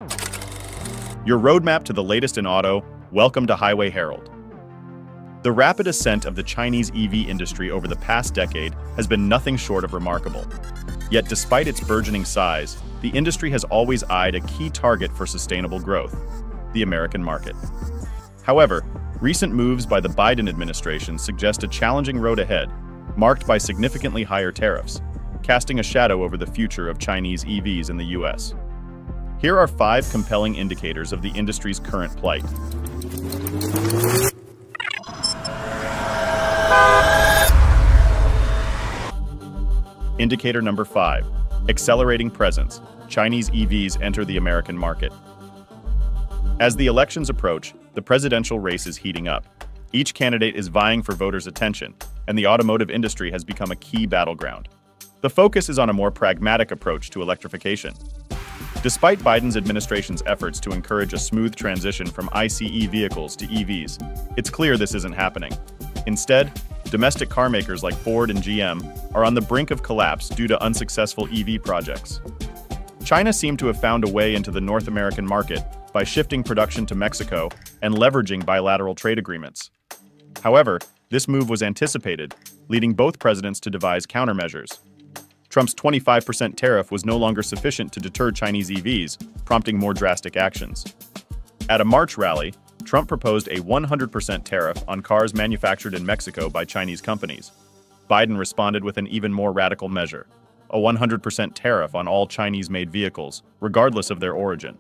Your roadmap to the latest in auto. Welcome to Highway Herald. The rapid ascent of the Chinese EV industry over the past decade has been nothing short of remarkable. Yet despite its burgeoning size, the industry has always eyed a key target for sustainable growth: the American market. However, recent moves by the Biden administration suggest a challenging road ahead, marked by significantly higher tariffs, casting a shadow over the future of Chinese EVs in the U.S. Here are 5 compelling indicators of the industry's current plight. Indicator number 5. Accelerating presence. Chinese EVs enter the American market. As the elections approach, the presidential race is heating up. Each candidate is vying for voters' attention, and the automotive industry has become a key battleground. The focus is on a more pragmatic approach to electrification. Despite Biden's administration's efforts to encourage a smooth transition from ICE vehicles to EVs, it's clear this isn't happening. Instead, domestic car makers like Ford and GM are on the brink of collapse due to unsuccessful EV projects. China seemed to have found a way into the North American market by shifting production to Mexico and leveraging bilateral trade agreements. However, this move was anticipated, leading both presidents to devise countermeasures. Trump's 25% tariff was no longer sufficient to deter Chinese EVs, prompting more drastic actions. At a March rally, Trump proposed a 100% tariff on cars manufactured in Mexico by Chinese companies. Biden responded with an even more radical measure: a 100% tariff on all Chinese-made vehicles, regardless of their origin.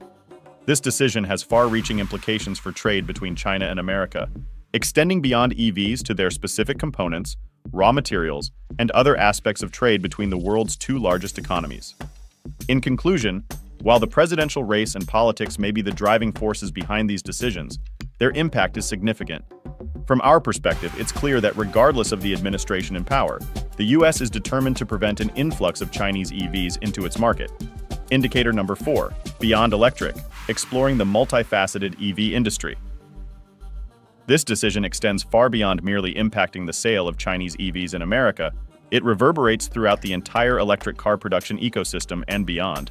This decision has far-reaching implications for trade between China and America, extending beyond EVs to their specific components, raw materials, and other aspects of trade between the world's 2 largest economies. In conclusion, while the presidential race and politics may be the driving forces behind these decisions, their impact is significant. From our perspective, it's clear that regardless of the administration in power, the U.S. is determined to prevent an influx of Chinese EVs into its market. Indicator number 4, beyond electric, exploring the multifaceted EV industry. This decision extends far beyond merely impacting the sale of Chinese EVs in America. It reverberates throughout the entire electric car production ecosystem and beyond.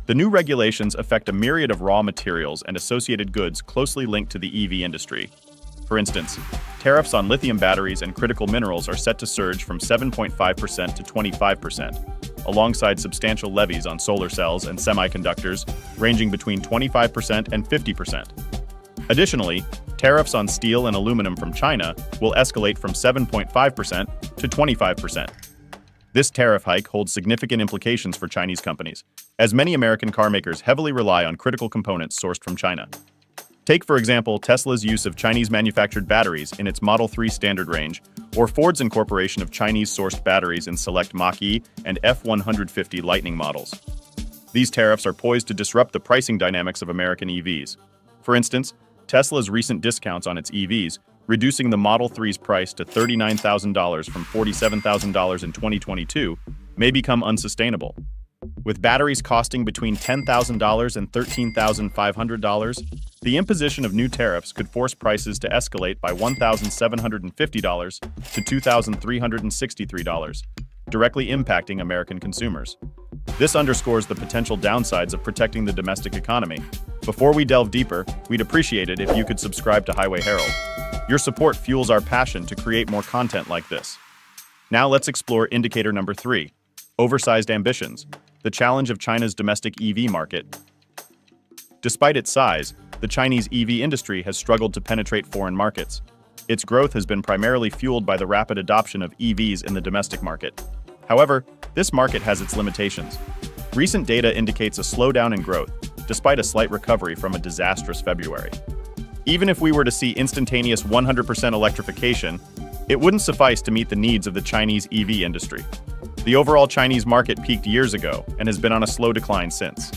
The new regulations affect a myriad of raw materials and associated goods closely linked to the EV industry. For instance, tariffs on lithium batteries and critical minerals are set to surge from 7.5% to 25%, alongside substantial levies on solar cells and semiconductors ranging between 25% and 50%. Additionally, tariffs on steel and aluminum from China will escalate from 7.5% to 25%. This tariff hike holds significant implications for Chinese companies, as many American car makers heavily rely on critical components sourced from China. Take, for example, Tesla's use of Chinese-manufactured batteries in its Model 3 standard range, or Ford's incorporation of Chinese-sourced batteries in select Mach-E and F-150 Lightning models. These tariffs are poised to disrupt the pricing dynamics of American EVs. For instance, Tesla's recent discounts on its EVs, reducing the Model 3's price to $39,000 from $47,000 in 2022, may become unsustainable. With batteries costing between $10,000 and $13,500, the imposition of new tariffs could force prices to escalate by $1,750 to $2,363, directly impacting American consumers. This underscores the potential downsides of protecting the domestic economy. Before we delve deeper, we'd appreciate it if you could subscribe to Highway Herald. Your support fuels our passion to create more content like this. Now let's explore indicator number 3, oversized ambitions, the challenge of China's domestic EV market. Despite its size, the Chinese EV industry has struggled to penetrate foreign markets. Its growth has been primarily fueled by the rapid adoption of EVs in the domestic market. However, this market has its limitations. Recent data indicates a slowdown in growth, despite a slight recovery from a disastrous February. Even if we were to see instantaneous 100% electrification, it wouldn't suffice to meet the needs of the Chinese EV industry. The overall Chinese market peaked years ago and has been on a slow decline since.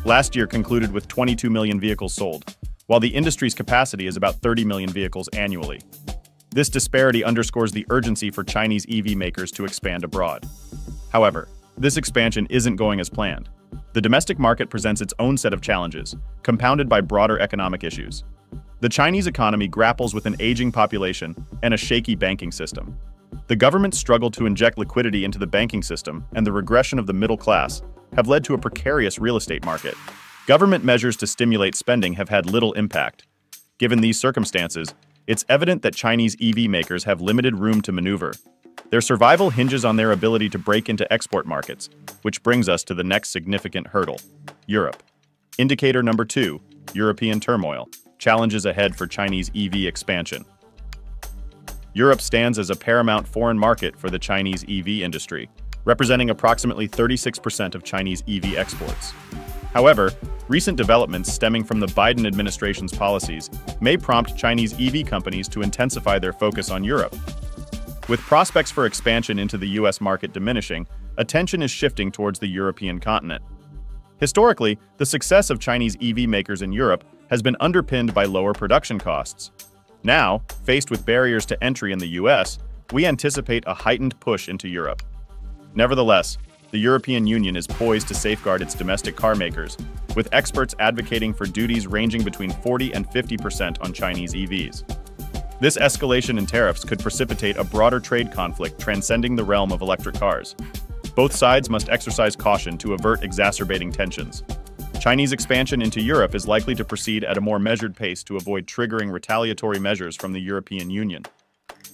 Last year concluded with 22 million vehicles sold, while the industry's capacity is about 30 million vehicles annually. This disparity underscores the urgency for Chinese EV makers to expand abroad. However, this expansion isn't going as planned. The domestic market presents its own set of challenges, compounded by broader economic issues. The Chinese economy grapples with an aging population and a shaky banking system. The government's struggle to inject liquidity into the banking system and the regression of the middle class have led to a precarious real estate market. Government measures to stimulate spending have had little impact. Given these circumstances, it's evident that Chinese EV makers have limited room to maneuver. Their survival hinges on their ability to break into export markets, which brings us to the next significant hurdle: Europe. Indicator number 2, European turmoil. Challenges ahead for Chinese EV expansion. Europe stands as a paramount foreign market for the Chinese EV industry, representing approximately 36% of Chinese EV exports. However, recent developments stemming from the Biden administration's policies may prompt Chinese EV companies to intensify their focus on Europe. With prospects for expansion into the US market diminishing, attention is shifting towards the European continent. Historically, the success of Chinese EV makers in Europe has been underpinned by lower production costs. Now, faced with barriers to entry in the US, we anticipate a heightened push into Europe. Nevertheless, the European Union is poised to safeguard its domestic car makers, with experts advocating for duties ranging between 40% and 50% on Chinese EVs. This escalation in tariffs could precipitate a broader trade conflict transcending the realm of electric cars. Both sides must exercise caution to avert exacerbating tensions. Chinese expansion into Europe is likely to proceed at a more measured pace to avoid triggering retaliatory measures from the European Union.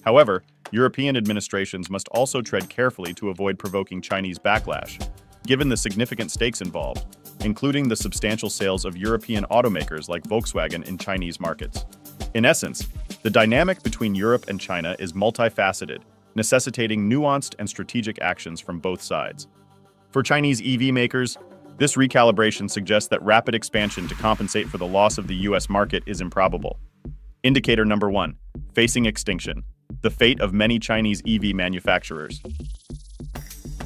However, European administrations must also tread carefully to avoid provoking Chinese backlash, given the significant stakes involved, including the substantial sales of European automakers like Volkswagen in Chinese markets. In essence, the dynamic between Europe and China is multifaceted, necessitating nuanced and strategic actions from both sides. For Chinese EV makers, this recalibration suggests that rapid expansion to compensate for the loss of the US market is improbable. Indicator number 1, facing extinction. The fate of many Chinese EV manufacturers.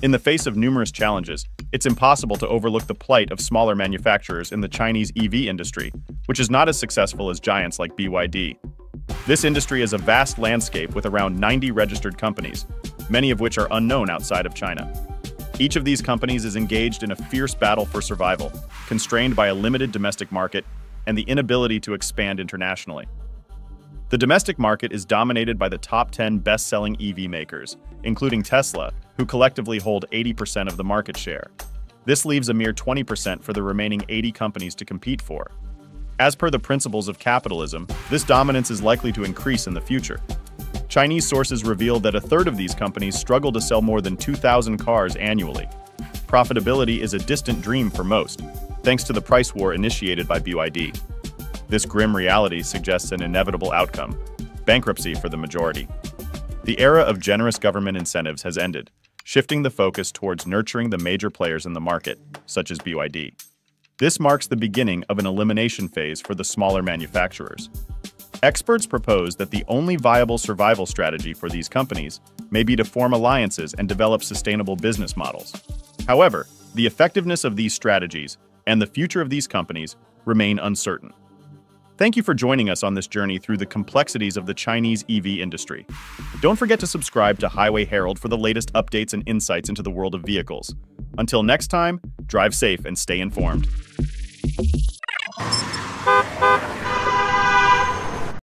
In the face of numerous challenges, it's impossible to overlook the plight of smaller manufacturers in the Chinese EV industry, which is not as successful as giants like BYD. This industry is a vast landscape with around 90 registered companies, many of which are unknown outside of China. Each of these companies is engaged in a fierce battle for survival, constrained by a limited domestic market and the inability to expand internationally. The domestic market is dominated by the top 10 best-selling EV makers, including Tesla, who collectively hold 80% of the market share. This leaves a mere 20% for the remaining 80 companies to compete for. As per the principles of capitalism, this dominance is likely to increase in the future. Chinese sources revealed that a third of these companies struggle to sell more than 2,000 cars annually. Profitability is a distant dream for most, thanks to the price war initiated by BYD. This grim reality suggests an inevitable outcome: bankruptcy for the majority. The era of generous government incentives has ended, shifting the focus towards nurturing the major players in the market, such as BYD. This marks the beginning of an elimination phase for the smaller manufacturers. Experts propose that the only viable survival strategy for these companies may be to form alliances and develop sustainable business models. However, the effectiveness of these strategies and the future of these companies remain uncertain. Thank you for joining us on this journey through the complexities of the Chinese EV industry. Don't forget to subscribe to Highway Herald for the latest updates and insights into the world of vehicles. Until next time, drive safe and stay informed.